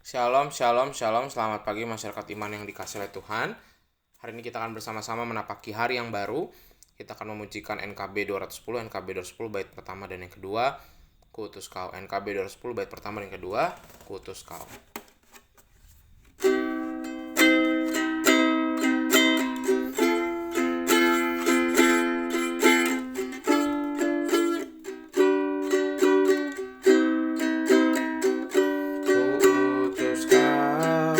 Shalom, shalom, shalom. Selamat pagi masyarakat iman yang dikasih oleh Tuhan. Hari ini kita akan bersama-sama menapaki hari yang baru. Kita akan memujikan NKB 210, NKB 210 bait pertama dan yang kedua, Kuutus Kau. NKB 210 bait pertama dan yang kedua, Kuutus Kau. Kuutus Kau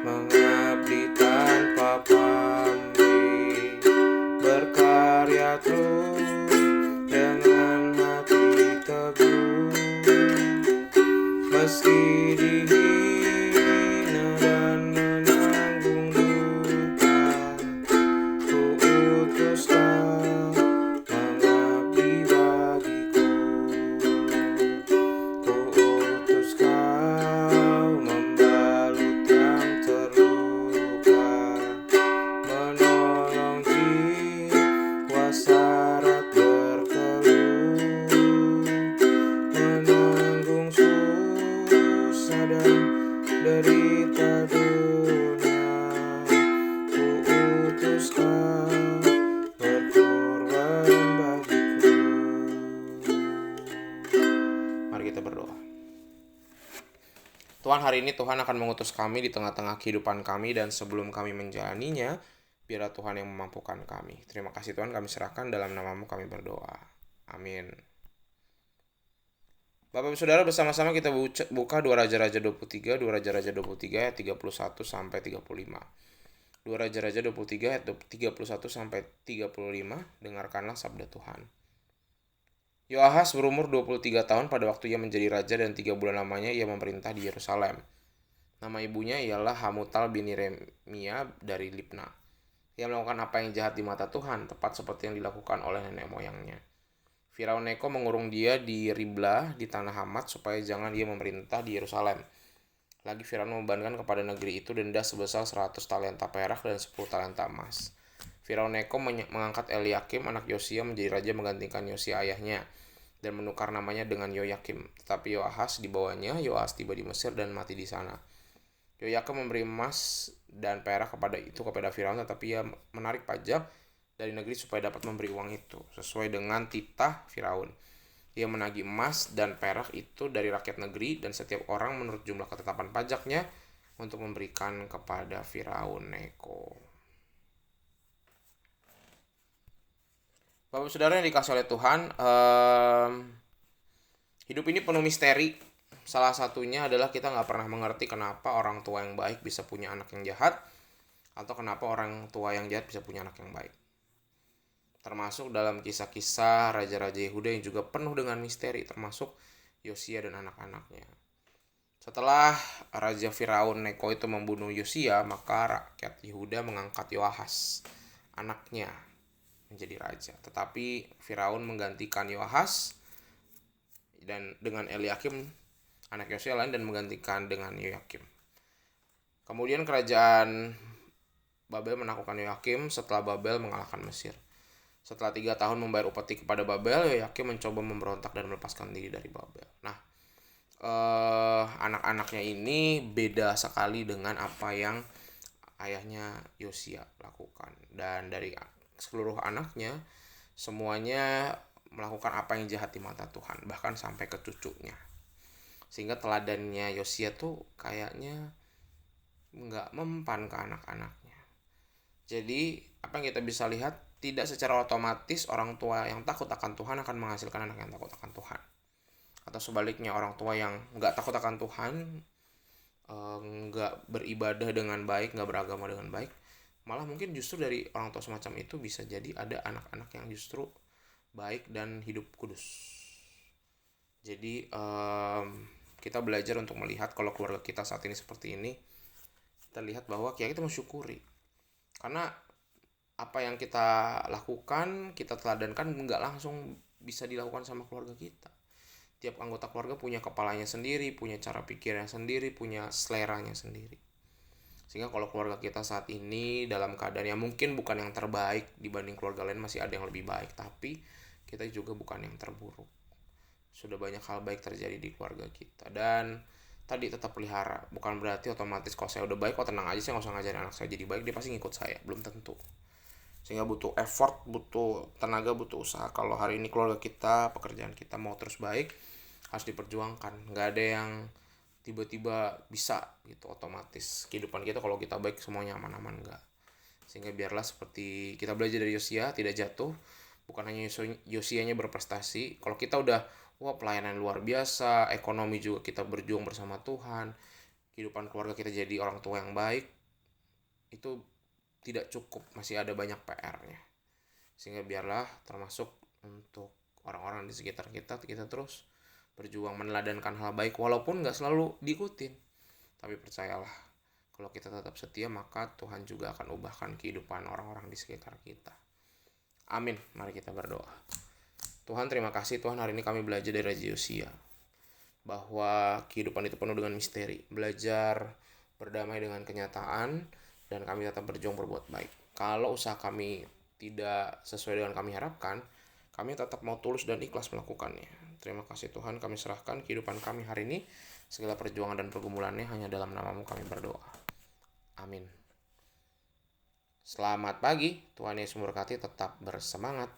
mengabdi tanpa pamrih, berkarya terus dengan hati teguh, meski dihina dan menanggung duka. Kuutus Kau mengabdi bagiku. Kuutus Kau membalut yang terluka, menolong jiwa syarat berkeluh, menanggung susah dan derita dunia. Kuutus Kau berkorban bagiku. Mari kita berdoa. Tuhan, hari ini Tuhan akan mengutus kami di tengah-tengah kehidupan kami, dan sebelum kami menjalaninya, biarlah Tuhan yang memampukan kami. Terima kasih Tuhan, kami serahkan dalam nama-Mu kami berdoa. Amin. Bapak Ibu Saudara, bersama-sama kita buka 2 Raja-Raja 23, 2 Raja-Raja 23 ayat 31 sampai 35. 2 Raja-Raja 23 ayat 31 sampai 35, dengarkanlah sabda Tuhan. Yoahas berumur 23 tahun pada waktu ia menjadi raja, dan 3 bulan lamanya ia memerintah di Yerusalem. Nama ibunya ialah Hamutal bin Yeremia dari Libna. Ia melakukan apa yang jahat di mata Tuhan, tepat seperti yang dilakukan oleh nenek moyangnya. Firaun Neko mengurung dia di Riblah di tanah Hamat supaya jangan ia memerintah di Yerusalem. Lagi Firaun membebankan kepada negeri itu denda sebesar 100 talenta perak dan 10 talenta emas. Firaun Neko mengangkat Eliakim anak Yosia menjadi raja menggantikan Yosia ayahnya, dan menukar namanya dengan Yoyakim. Tetapi Yoahas dibawanya, Yoahas tiba di Mesir dan mati di sana. Yoyakim memberi emas dan perak kepada Firaun, tetapi ia menarik pajak dari negeri supaya dapat memberi uang itu sesuai dengan titah Firaun. Ia menagih emas dan perak itu dari rakyat negeri dan setiap orang menurut jumlah ketetapan pajaknya untuk memberikan kepada Firaun Neko. Bapak Saudara yang dikasih oleh Tuhan, hidup ini penuh misteri. Salah satunya adalah kita nggak pernah mengerti kenapa orang tua yang baik bisa punya anak yang jahat, atau kenapa orang tua yang jahat bisa punya anak yang baik. Termasuk dalam kisah-kisah raja-raja Yehuda yang juga penuh dengan misteri, termasuk Yosia dan anak-anaknya. Setelah Raja Firaun Neko itu membunuh Yosia, maka rakyat Yehuda mengangkat Yoahas, anaknya, menjadi raja. Tetapi Firaun menggantikan Yoahas dan dengan Eliakim anak Yosia lain, dan menggantikan dengan Yoyakim. Kemudian kerajaan Babel menaklukkan Yoyakim setelah Babel mengalahkan Mesir. Setelah 3 tahun membayar upeti kepada Babel, Yoyakim mencoba memberontak dan melepaskan diri dari Babel. Nah, anak-anaknya ini beda sekali dengan apa yang ayahnya Yosia lakukan. Dan dari seluruh anaknya, semuanya melakukan apa yang jahat di mata Tuhan, bahkan sampai ke cucunya. Sehingga teladannya Yosia tuh kayaknya nggak mempan ke anak-anaknya. Jadi apa yang kita bisa lihat, tidak secara otomatis orang tua yang takut akan Tuhan akan menghasilkan anak yang takut akan Tuhan. Atau sebaliknya, orang tua yang nggak takut akan Tuhan, nggak beribadah dengan baik, nggak beragama dengan baik, malah mungkin justru dari orang tua semacam itu bisa jadi ada anak-anak yang justru baik dan hidup kudus. Jadi kita belajar untuk melihat kalau keluarga kita saat ini seperti ini, kita lihat bahwa kita mensyukuri. Karena apa yang kita lakukan, kita teladankan, nggak langsung bisa dilakukan sama keluarga kita. Tiap anggota keluarga punya kepalanya sendiri, punya cara pikirnya sendiri, punya seleranya sendiri. Sehingga kalau keluarga kita saat ini dalam keadaan yang mungkin bukan yang terbaik dibanding keluarga lain, masih ada yang lebih baik, tapi kita juga bukan yang terburuk. Sudah banyak hal baik terjadi di keluarga kita. Dan tadi tetap pelihara. Bukan berarti otomatis kalau saya udah baik, kok tenang aja, saya nggak usah ngajarin anak saya jadi baik, dia pasti ngikut saya. Belum tentu. Sehingga butuh effort, butuh tenaga, butuh usaha. Kalau hari ini keluarga kita, pekerjaan kita mau terus baik, harus diperjuangkan. Nggak ada yang tiba-tiba bisa gitu otomatis. Kehidupan kita kalau kita baik semuanya aman-aman, enggak. Sehingga biarlah seperti kita belajar dari Yosia, tidak jatuh. Bukan hanya Yosianya berprestasi. Kalau kita udah pelayanan luar biasa, ekonomi juga kita berjuang bersama Tuhan, kehidupan keluarga kita jadi orang tua yang baik, itu tidak cukup, masih ada banyak PR-nya. Sehingga biarlah termasuk untuk orang-orang di sekitar kita, kita terus berjuang meneladankan hal baik walaupun nggak selalu diikutin. Tapi percayalah, kalau kita tetap setia, maka Tuhan juga akan ubahkan kehidupan orang-orang di sekitar kita. Amin. Mari kita berdoa. Tuhan, terima kasih Tuhan, hari ini kami belajar dari Raja Yosia bahwa kehidupan itu penuh dengan misteri. Belajar berdamai dengan kenyataan, dan kami tetap berjuang berbuat baik. Kalau usaha kami tidak sesuai dengan kami harapkan, kami tetap mau tulus dan ikhlas melakukannya. Terima kasih Tuhan, kami serahkan kehidupan kami hari ini, segala perjuangan dan pergumulannya hanya dalam nama-Mu kami berdoa. Amin. Selamat pagi, Tuhan Yesus memberkati, tetap bersemangat.